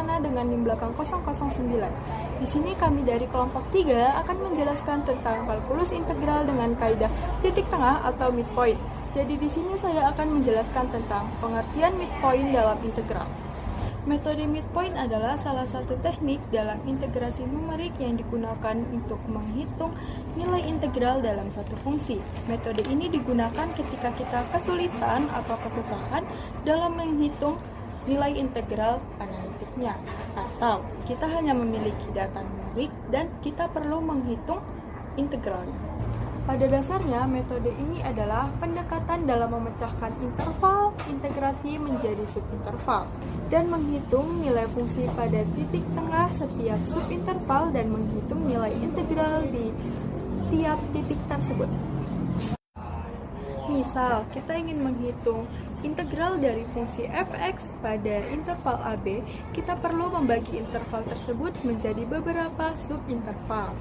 sederhana dengan NIM belakang 009. Di sini kami dari kelompok 3 akan menjelaskan tentang kalkulus integral dengan kaidah titik tengah atau midpoint. Jadi di sini saya akan menjelaskan tentang pengertian midpoint dalam integral. Metode midpoint adalah salah satu teknik dalam integrasi numerik yang digunakan untuk menghitung nilai integral dalam satu fungsi. Metode ini digunakan ketika kita kesulitan atau kesusahan dalam menghitung nilai integral analitiknya, atau kita hanya memiliki data numerik dan kita perlu menghitung integralnya. Pada dasarnya, metode ini adalah pendekatan dalam memecahkan interval integrasi menjadi subinterval dan menghitung nilai fungsi pada titik tengah setiap subinterval dan menghitung nilai integral di tiap titik tersebut. Misal, kita ingin menghitung integral dari fungsi fx pada interval AB, kita perlu membagi interval tersebut menjadi beberapa subinterval.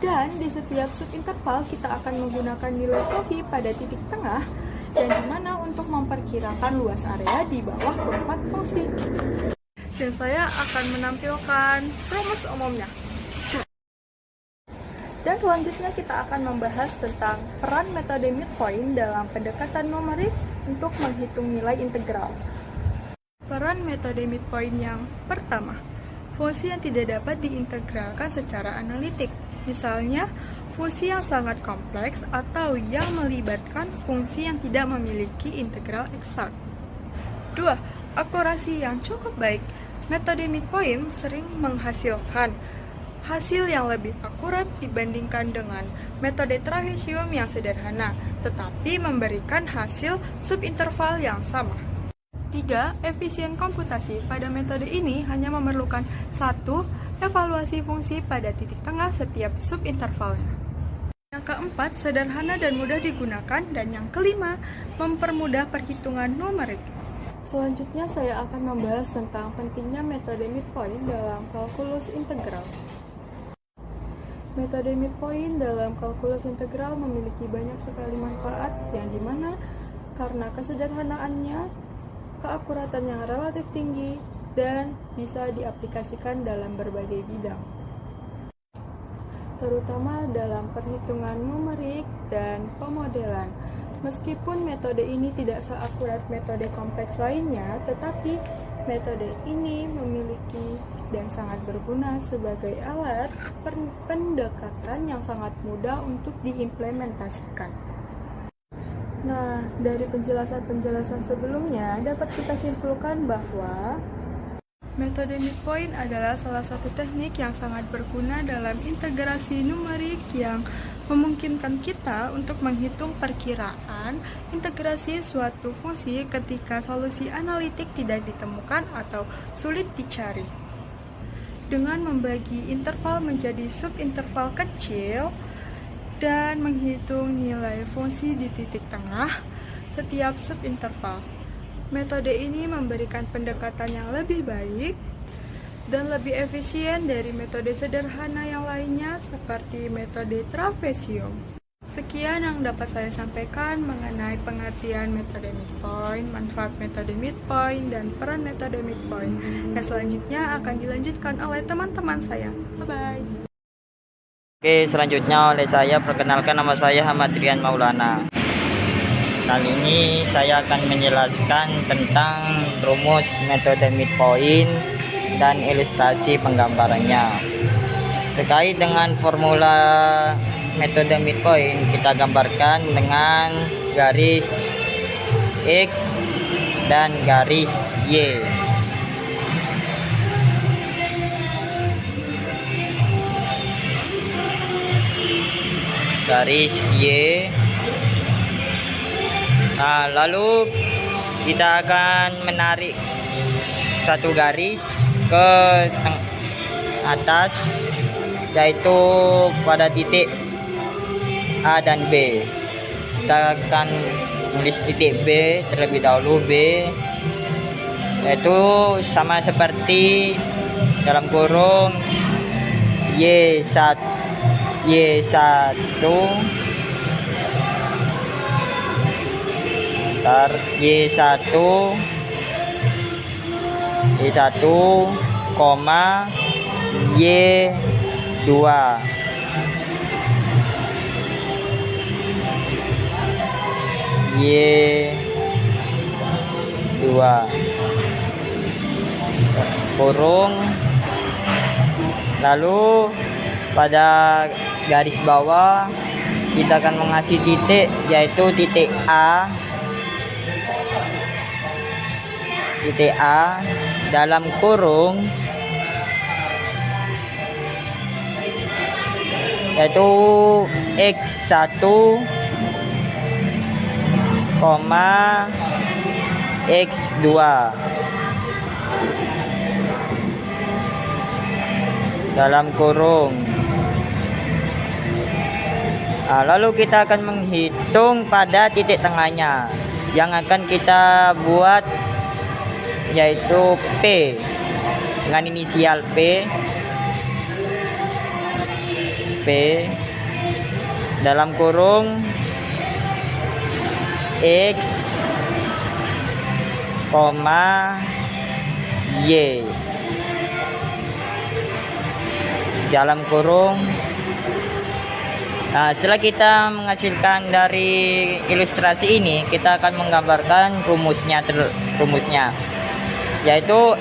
Dan di setiap subinterval kita akan menggunakan nilai fungsi pada titik tengah dan dimana untuk memperkirakan luas area di bawah kurva fungsi. Dan saya akan menampilkan rumus umumnya. Dan selanjutnya kita akan membahas tentang peran metode midpoint dalam pendekatan numerik untuk menghitung nilai integral. Peran metode midpoint yang pertama, fungsi yang tidak dapat diintegralkan secara analitik. Misalnya, fungsi yang sangat kompleks atau yang melibatkan fungsi yang tidak memiliki integral eksak. 2. Akurasi yang cukup baik. Metode midpoint sering menghasilkan hasil yang lebih akurat dibandingkan dengan metode trapesium yang sederhana, tetapi memberikan hasil subinterval yang sama. 3. Efisien komputasi. Pada metode ini hanya memerlukan satu evaluasi fungsi pada titik tengah setiap subintervalnya. Yang keempat, sederhana dan mudah digunakan. Dan yang kelima, mempermudah perhitungan numerik. Selanjutnya saya akan membahas tentang pentingnya metode midpoint dalam kalkulus integral. Metode midpoint dalam kalkulus integral memiliki banyak sekali manfaat yang dimana karena kesederhanaannya, keakuratan yang relatif tinggi, dan bisa diaplikasikan dalam berbagai bidang, terutama dalam perhitungan numerik dan pemodelan. Meskipun metode ini tidak seakurat metode kompleks lainnya, tetapi metode ini memiliki dan sangat berguna sebagai alat pendekatan yang sangat mudah untuk diimplementasikan. Nah, dari penjelasan-penjelasan sebelumnya dapat kita simpulkan bahwa metode midpoint adalah salah satu teknik yang sangat berguna dalam integrasi numerik yang memungkinkan kita untuk menghitung perkiraan integrasi suatu fungsi ketika solusi analitik tidak ditemukan atau sulit dicari. Dengan membagi interval menjadi subinterval kecil dan menghitung nilai fungsi di titik tengah setiap subinterval. Metode ini memberikan pendekatan yang lebih baik dan lebih efisien dari metode sederhana yang lainnya seperti metode trapesium. Sekian yang dapat saya sampaikan mengenai pengertian metode midpoint, manfaat metode midpoint, dan peran metode midpoint. Dan selanjutnya akan dilanjutkan oleh teman-teman saya. Bye-bye. Oke, selanjutnya oleh saya, perkenalkan nama saya Hamadrian Maulana. Kali ini saya akan menjelaskan tentang rumus metode midpoint dan ilustrasi penggambarannya. Terkait dengan formula metode midpoint, kita gambarkan dengan garis X dan garis Y. Garis Y. Nah, lalu kita akan menarik satu garis ke atas, yaitu pada titik A dan B. Kita akan tulis titik B terlebih dahulu, B, yaitu sama seperti dalam kurung Y1 Y1 Y1, koma Y2. Y2 kurung, lalu pada garis bawah kita akan mengasih titik, yaitu titik A dalam kurung, yaitu X1, koma X2. Dalam kurung. Nah, lalu kita akan menghitung pada titik tengahnya yang akan kita buat, yaitu P dengan inisial P dalam kurung X, koma Y dalam kurung. Nah, setelah kita menghasilkan dari ilustrasi ini, kita akan menggambarkan rumusnya, yaitu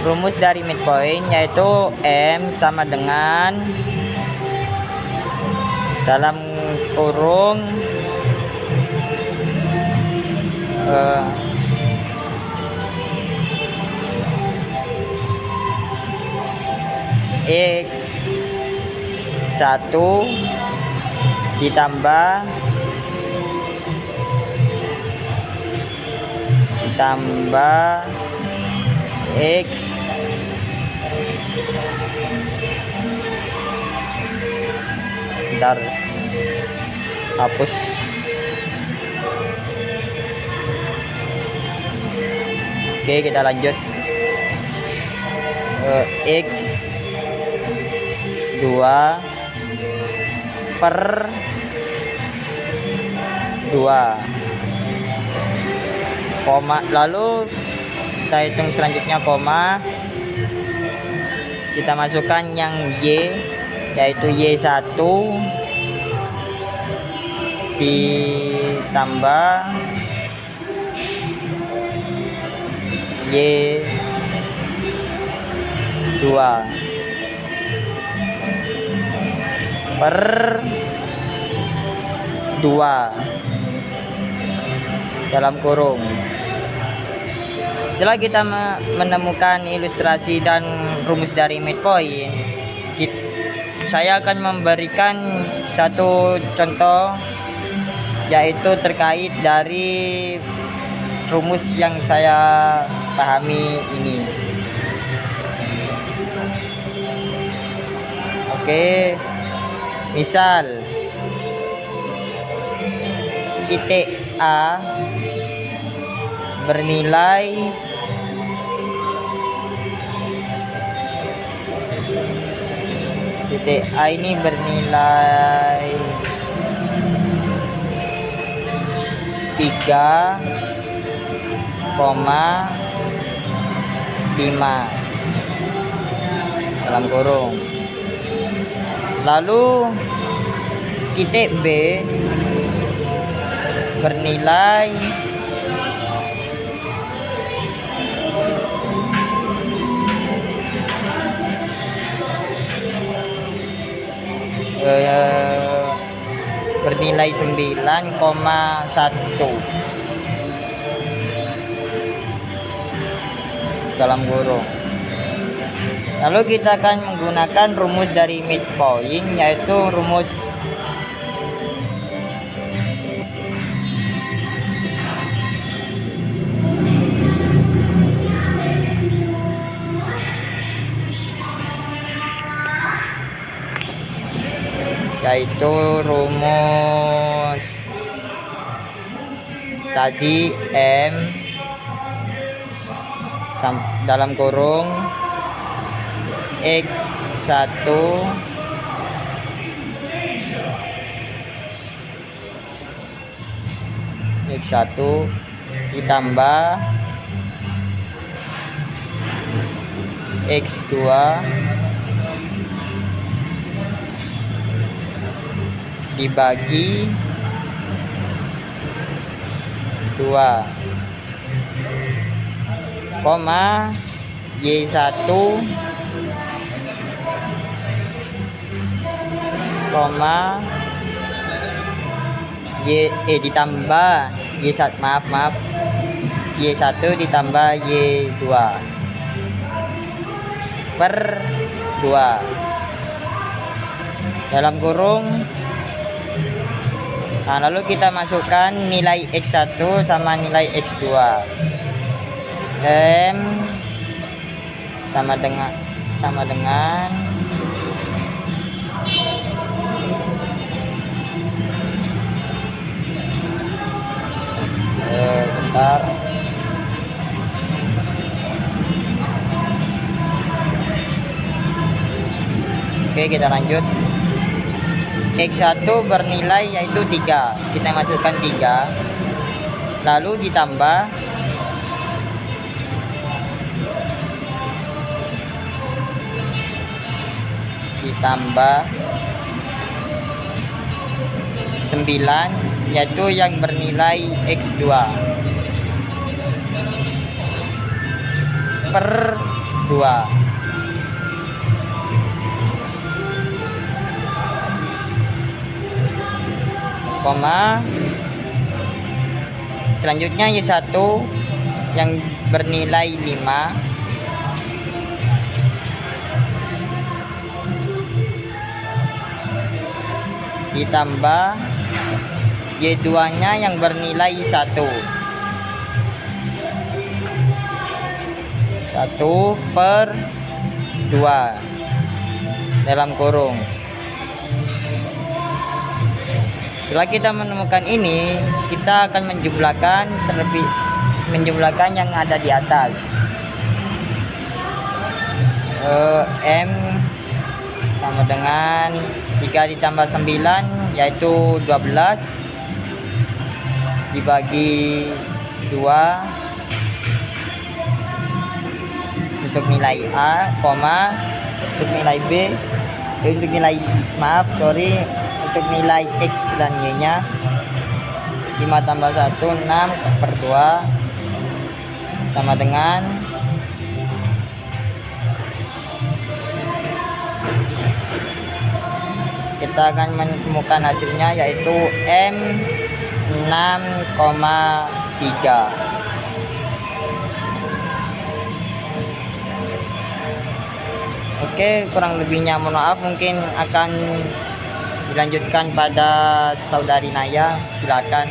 rumus dari midpoint, yaitu M sama dengan dalam kurung X1 ditambah X bentar, hapus. Oke, kita lanjut. X2 per 2, koma, lalu kita hitung selanjutnya koma, kita masukkan yang Y, yaitu Y1 ditambah Y2 per 2 dalam kurung. Setelah kita menemukan ilustrasi dan rumus dari midpoint, saya akan memberikan satu contoh, yaitu terkait dari rumus yang saya pahami ini. Oke, misal titik A bernilai ini bernilai 3,5 dalam kurung. Lalu titik B bernilai 9,1 dalam kurung. Lalu kita akan menggunakan rumus dari midpoint, yaitu rumus tadi M dalam kurung X1 ditambah X2 dibagi 2, koma Y1 koma ditambah Y1, maaf Y1 ditambah Y2 per 2 dalam kurung. Nah, lalu kita masukkan nilai X1 sama nilai X2. M sama dengan bentar. Oke, kita lanjut. X1 bernilai yaitu 3. Kita masukkan 3. Lalu ditambah ditambah 9 yaitu yang bernilai X2 per 2. Koma selanjutnya Y1 yang bernilai 5 ditambah Y2 nya yang bernilai 1 per 2 dalam kurung. Setelah kita menemukan ini, kita akan menjumlahkan yang ada di atas. M sama dengan 3 ditambah 9 yaitu 12 dibagi 2 untuk nilai A, koma untuk nilai B, untuk nilai untuk nilai X dan Y nya 5 tambah 1 6 per 2 sama dengan kita akan menemukan hasilnya yaitu M 6,3. Oke, kurang lebihnya mohon maaf, mungkin akan dilanjutkan pada saudari Naya, silakan.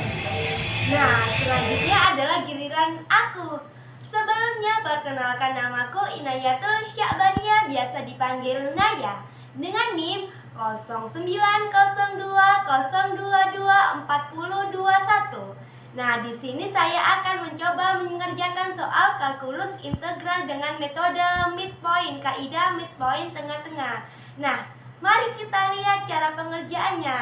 Nah, selanjutnya adalah giliran aku. Sebelumnya perkenalkan, namaku Inayatul Sya'bania, biasa dipanggil Naya, dengan NIM 0902022021. Nah, di sini saya akan mencoba mengerjakan soal kalkulus integral dengan metode midpoint, kaidah midpoint tengah-tengah. Nah, mari kita lihat cara pengerjaannya.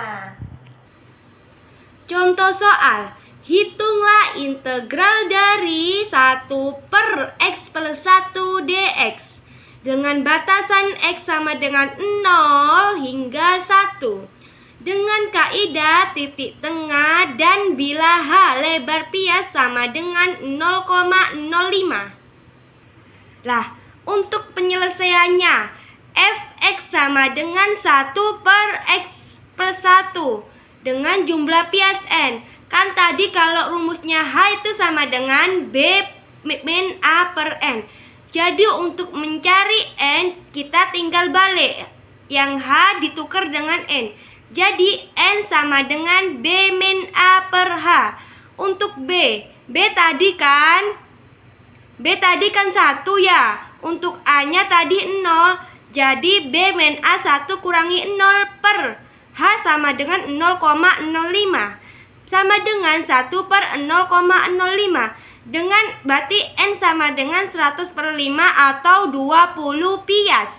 Contoh soal, hitunglah integral dari 1 per X plus 1 dx dengan batasan X sama dengan 0 hingga 1 dengan kaidah titik tengah dan bila H lebar pias sama dengan 0,05. Lah, untuk penyelesaiannya, Fx sama dengan 1 per X plus 1 dengan jumlah pias N. Kan tadi kalau rumusnya H itu sama dengan B min A per N. Jadi untuk mencari N, kita tinggal balik. Yang H ditukar dengan N. Jadi N sama dengan B min A per H. Untuk B tadi kan 1 ya. Untuk A-nya tadi 0. Jadi B min A 1 kurangi 0 per H sama dengan 0,05. Sama dengan 1 per 0,05. Dengan berarti N sama dengan 100 per 5 atau 20 pias.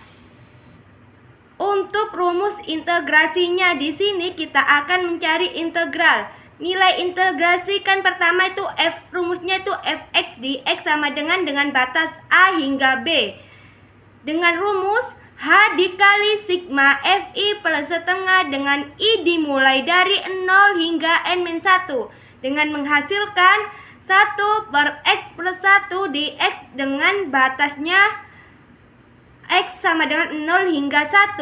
Untuk rumus integrasinya di sini kita akan mencari integral. Nilai integrasi kan pertama itu rumusnya itu fx dx sama dengan batas A hingga B. dengan rumus H dikali sigma FI plus setengah dengan I dimulai dari 0 hingga N-1 dengan menghasilkan 1 per X plus 1 dx dengan batasnya X sama dengan 0 hingga 1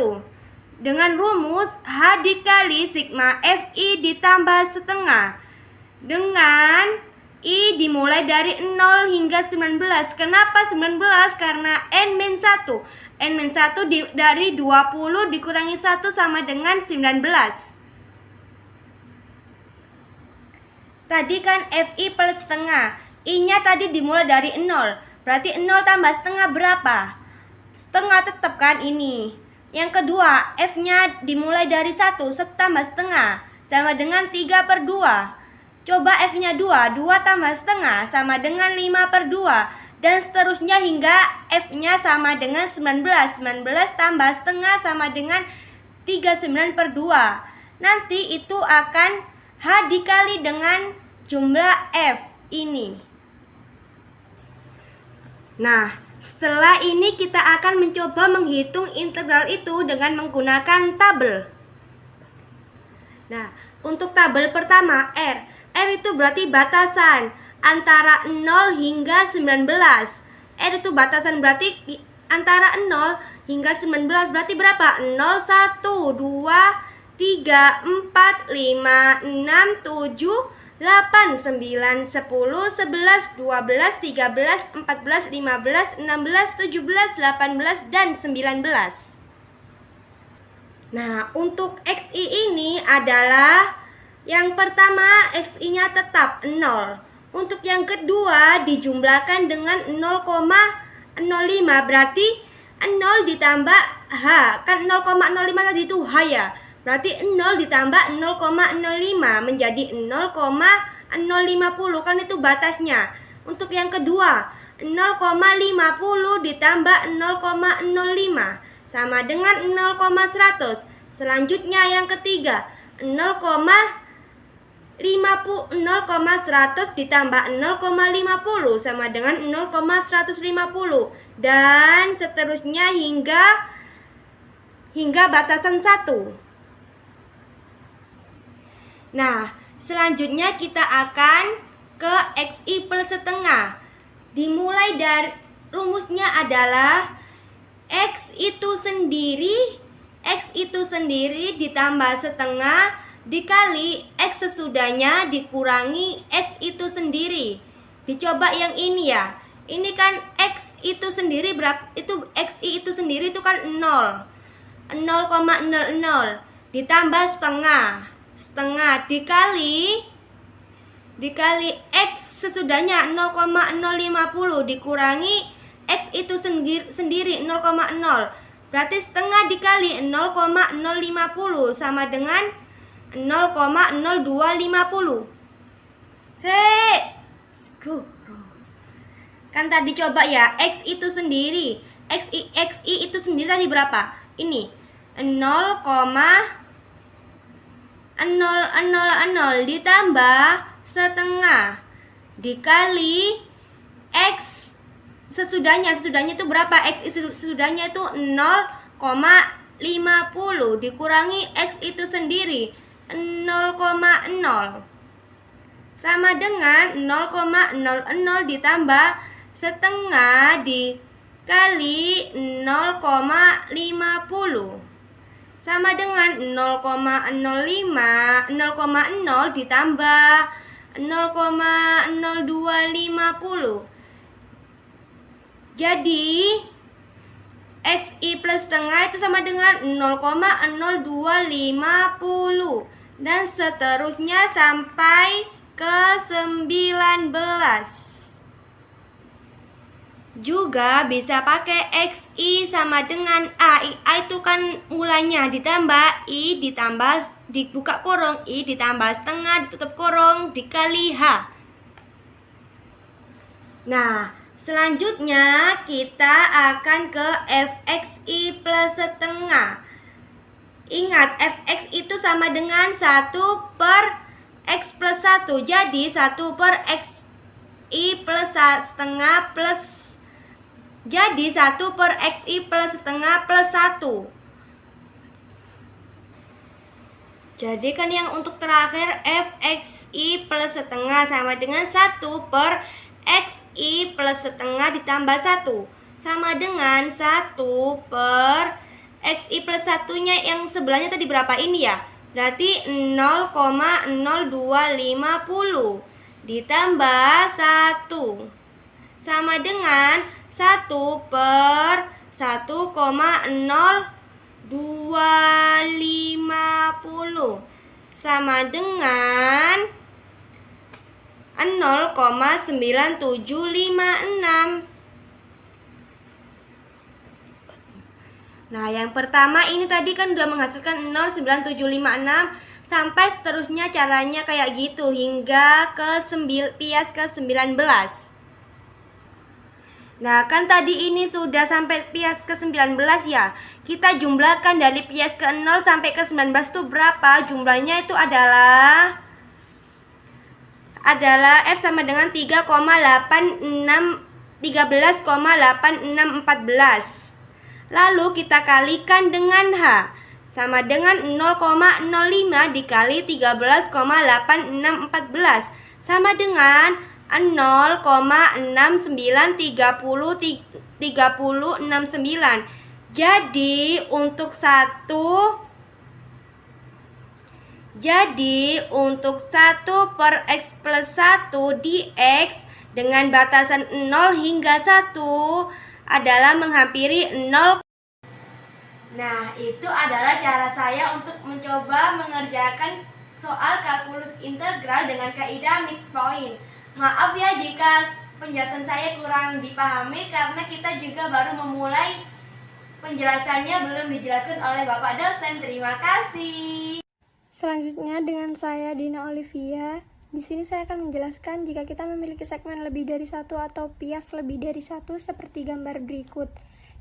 dengan rumus H dikali sigma FI ditambah setengah dengan I dimulai dari 0 hingga 19. Kenapa 19? Karena N-1. N-1 dari 20 dikurangi 1 sama dengan 19. Tadi kan FI plus setengah. I-nya tadi dimulai dari 0. Berarti 0 tambah setengah berapa? Setengah tetap kan ini. Yang kedua, F-nya dimulai dari 1 tambah setengah sama dengan 3 per 2. Coba F-nya 2, 2 tambah setengah sama dengan 5 per 2. Dan seterusnya hingga F-nya sama dengan 19. 19 tambah setengah sama dengan 39 per 2. Nanti itu akan H dikali dengan jumlah F ini. Nah, setelah ini kita akan mencoba menghitung integral itu dengan menggunakan tabel. Nah, untuk tabel pertama R. R itu berarti batasan antara 0 hingga 19. R itu batasan berarti antara 0 hingga 19 berarti berapa? 0, 1, 2, 3, 4, 5, 6, 7, 8, 9, 10, 11, 12, 13, 14, 15, 16, 17, dan 19. Nah, untuk XI ini adalah yang pertama XI-nya tetap 0. Untuk yang kedua dijumlahkan dengan 0,05 berarti 0 ditambah H. Kan 0,05 tadi itu H ya. Berarti 0 ditambah 0,05 menjadi 0,050 kan itu batasnya. Untuk yang kedua 0,50 ditambah 0,05 sama dengan 0,100. Selanjutnya yang ketiga 0,100 ditambah 0,50 sama dengan 0,150 dan seterusnya hingga batasan 1. Nah, selanjutnya kita akan ke XI plus setengah. Dimulai dari rumusnya adalah X itu sendiri ditambah setengah dikali X sesudahnya dikurangi X itu sendiri. Dicoba yang ini ya. Ini kan X itu sendiri berapa? Itu XI itu sendiri itu kan 0. 0,00 ditambah setengah dikali X sesudahnya 0,050 dikurangi X itu sendiri 0,0. Berarti setengah dikali 0,050 sama dengan 0,0250. Kan tadi coba ya, X itu sendiri. XI itu sendiri tadi berapa? Ini 0,000 ditambah setengah dikali X sesudahnya itu berapa? X sesudahnya itu 0,50 dikurangi X itu sendiri 0,0 sama dengan 0,00 ditambah setengah dikali 0,50 sama dengan 0,0 ditambah 0,0250. Jadi XI plus setengah itu sama dengan 0,0250 dan seterusnya sampai ke 19. Juga bisa pakai XI sama dengan A. A itu kan mulanya ditambah I ditambah dibuka kurung I ditambah setengah ditutup kurung dikali H. Nah, selanjutnya kita akan ke Fxi plus setengah. Ingat, Fx itu sama dengan 1 per X plus 1. Jadi 1 per Xi plus setengah plus Jadi 1 per xi plus setengah plus 1. Jadi kan yang untuk terakhir fxi plus setengah sama dengan 1 per xi plus setengah ditambah 1 sama dengan 1 per xi plus 1-nya yang sebelahnya tadi berapa ini ya? Berarti 0,0250 ditambah 1 sama dengan 1 per 1,0250 sama dengan 0,9756. Nah, yang pertama ini tadi kan udah menghasilkan 0,9756 sampai seterusnya caranya kayak gitu hingga ke pias ke-19. Nah, kan tadi ini sudah sampai pias ke-19 ya. Kita jumlahkan dari pias ke-0 sampai ke-19 itu berapa? Jumlahnya itu adalah F sama dengan 13,8614. Lalu kita kalikan dengan H sama dengan 0,05 dikali 13,8614 sama dengan 0,693069. Jadi untuk 1 per x plus 1 dx dengan batasan 0 hingga 1 adalah menghampiri 0. Nah, itu adalah cara saya untuk mencoba mengerjakan soal kalkulus integral dengan kaidah midpoint. Maaf ya jika penjelasan saya kurang dipahami karena kita juga baru memulai penjelasannya, belum dijelaskan oleh Bapak dosen. Terima kasih. Selanjutnya dengan saya Dina Olivia. Di sini saya akan menjelaskan jika kita memiliki segmen lebih dari 1 atau pias lebih dari 1 seperti gambar berikut.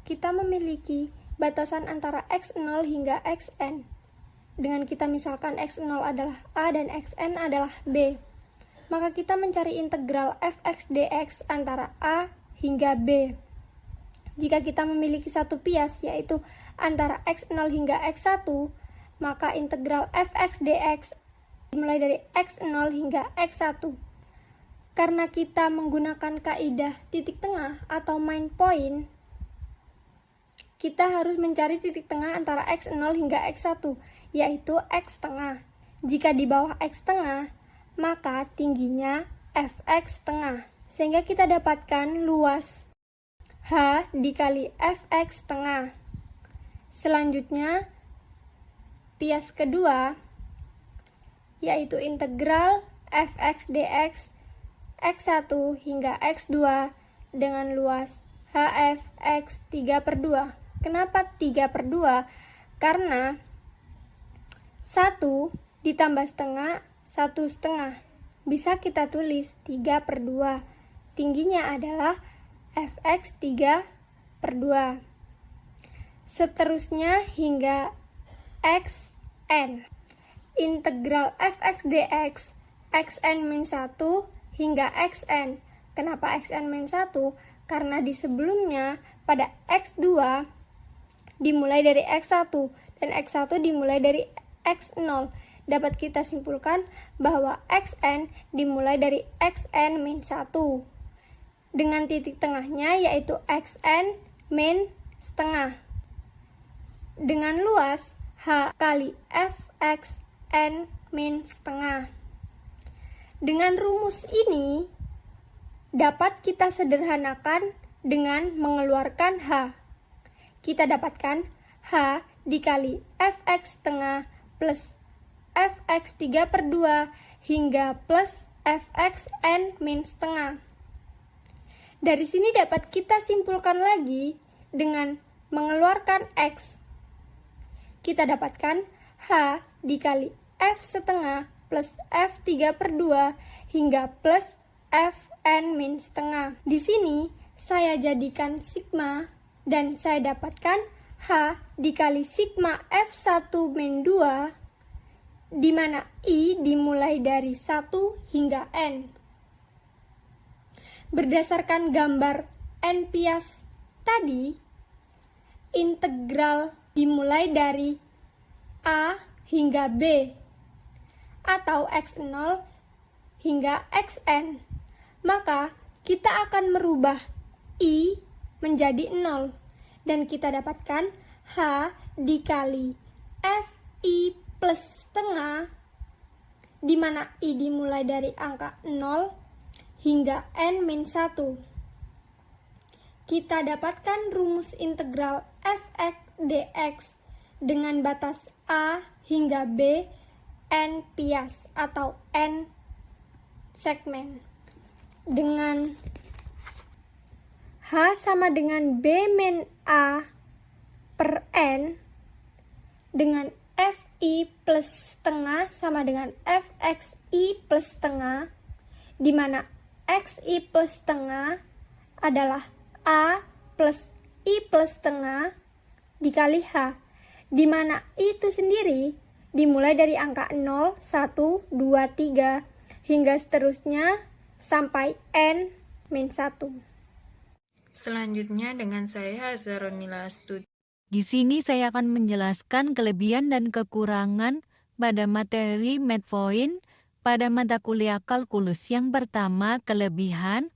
Kita memiliki batasan antara x0 hingga xn. Dengan kita misalkan x0 adalah A dan xn adalah B. Maka kita mencari integral fx dx antara A hingga B. Jika kita memiliki satu pias yaitu antara x0 hingga x1, maka integral fx dx dimulai dari x0 hingga x1. Karena kita menggunakan kaidah titik tengah atau main point, kita harus mencari titik tengah antara x0 hingga x1, yaitu x tengah. Jika di bawah x tengah, maka tingginya fx tengah. Sehingga kita dapatkan luas h dikali fx tengah. Selanjutnya, pias kedua yaitu integral fx dx x1 hingga x2 dengan luas hf x 3/2. Kenapa 3/2? Karena 1 ditambah setengah, 1 setengah. Bisa kita tulis 3/2. Tingginya adalah fx 3/2. Seterusnya hingga xn. Integral fx dx xn-1 hingga xn. Kenapa xn-1? Karena di sebelumnya pada x2 dimulai dari x1 dan x1 dimulai dari x0. Dapat kita simpulkan bahwa xn dimulai dari xn-1 dengan titik tengahnya yaitu xn min setengah dengan luas h kali fx n min setengah. Dengan rumus ini dapat kita sederhanakan dengan mengeluarkan h. Kita dapatkan h dikali fx setengah plus fx 3/2 hingga plus fx n min setengah. Dari sini dapat kita simpulkan lagi dengan mengeluarkan x. Kita dapatkan h dikali f setengah plus f 3/2 hingga plus fn min setengah. Di sini saya jadikan sigma dan saya dapatkan h dikali sigma f1 min 2 di mana i dimulai dari 1 hingga n. Berdasarkan gambar n pias tadi, integral dimulai dari A hingga B atau x0 hingga xn, maka kita akan merubah I menjadi 0 dan kita dapatkan H dikali Fi plus setengah, di mana I dimulai dari angka 0 hingga n-1. Kita dapatkan rumus integral fx dx dengan batas A hingga B n pias atau n segmen, dengan H sama dengan B min A per n, dengan Fi plus setengah sama dengan Fxi plus setengah, di mana Xi plus setengah adalah A plus I plus setengah dikali H, di mana I itu sendiri dimulai dari angka 0, 1, 2, 3, hingga seterusnya sampai n-1. Selanjutnya dengan saya Azharonila Astuti. Di sini saya akan menjelaskan kelebihan dan kekurangan pada materi midpoint pada mata kuliah kalkulus. Yang pertama, kelebihan.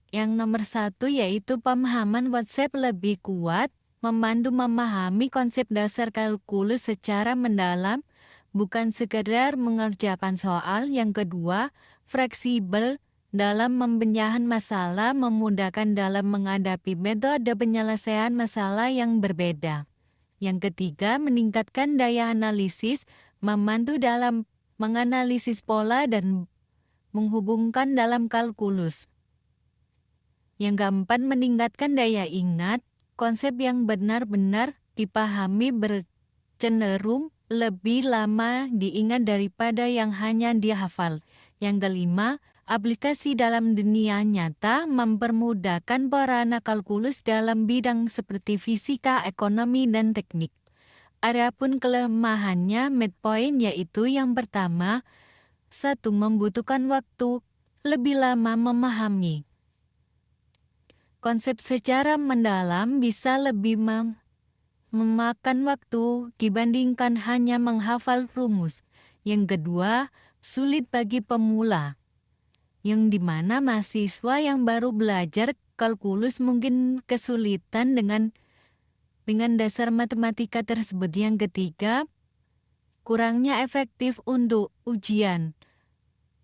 Yang nomor 1 yaitu pemahaman konsep lebih kuat, membantu memahami konsep dasar kalkulus secara mendalam, bukan sekedar mengerjakan soal. Yang kedua, fleksibel dalam memecahkan masalah, memudahkan dalam menghadapi metode penyelesaian masalah yang berbeda. Yang ketiga, meningkatkan daya analisis, membantu dalam menganalisis pola dan menghubungkan dalam kalkulus. Yang keempat, meningkatkan daya ingat, konsep yang benar-benar dipahami bercenderung lebih lama diingat daripada yang hanya dihafal. Yang kelima, aplikasi dalam dunia nyata, mempermudahkan para anak kalkulus dalam bidang seperti fisika, ekonomi, dan teknik. Adapun kelemahannya midpoint yaitu yang pertama, 1. Membutuhkan waktu lebih lama memahami konsep secara mendalam, bisa lebih memakan waktu dibandingkan hanya menghafal rumus. Yang kedua, sulit bagi pemula, yang dimana mahasiswa yang baru belajar kalkulus mungkin kesulitan dengan dasar matematika tersebut. Yang ketiga, kurangnya efektif untuk ujian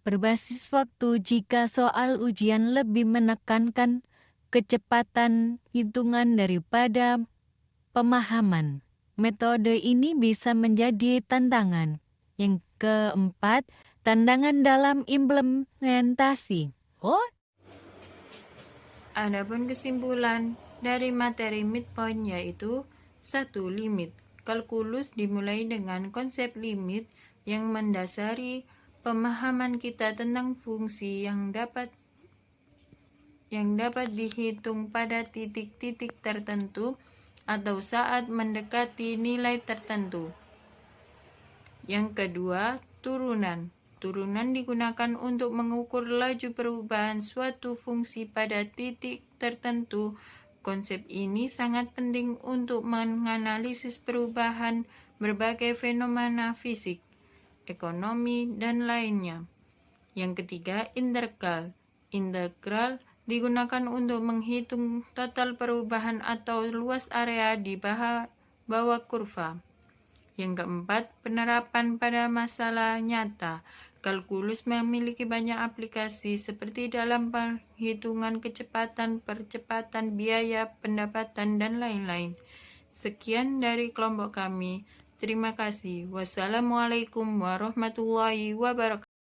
berbasis waktu jika soal ujian lebih menekankan kecepatan hitungan daripada pemahaman. Metode ini bisa menjadi tantangan. Yang keempat, tantangan dalam implementasi. Adapun kesimpulan dari materi midpoint yaitu 1. Limit. Kalkulus dimulai dengan konsep limit yang mendasari pemahaman kita tentang fungsi yang dapat dihitung pada titik-titik tertentu atau saat mendekati nilai tertentu. Yang kedua, turunan. Turunan digunakan untuk mengukur laju perubahan suatu fungsi pada titik tertentu. Konsep ini sangat penting untuk menganalisis perubahan berbagai fenomena fisik, ekonomi, dan lainnya. Yang ketiga, integral. Integral digunakan untuk menghitung total perubahan atau luas area di bawah kurva. Yang keempat, penerapan pada masalah nyata. Kalkulus memiliki banyak aplikasi seperti dalam perhitungan kecepatan, percepatan biaya, pendapatan, dan lain-lain. Sekian dari kelompok kami. Terima kasih. Wassalamualaikum warahmatullahi wabarakatuh.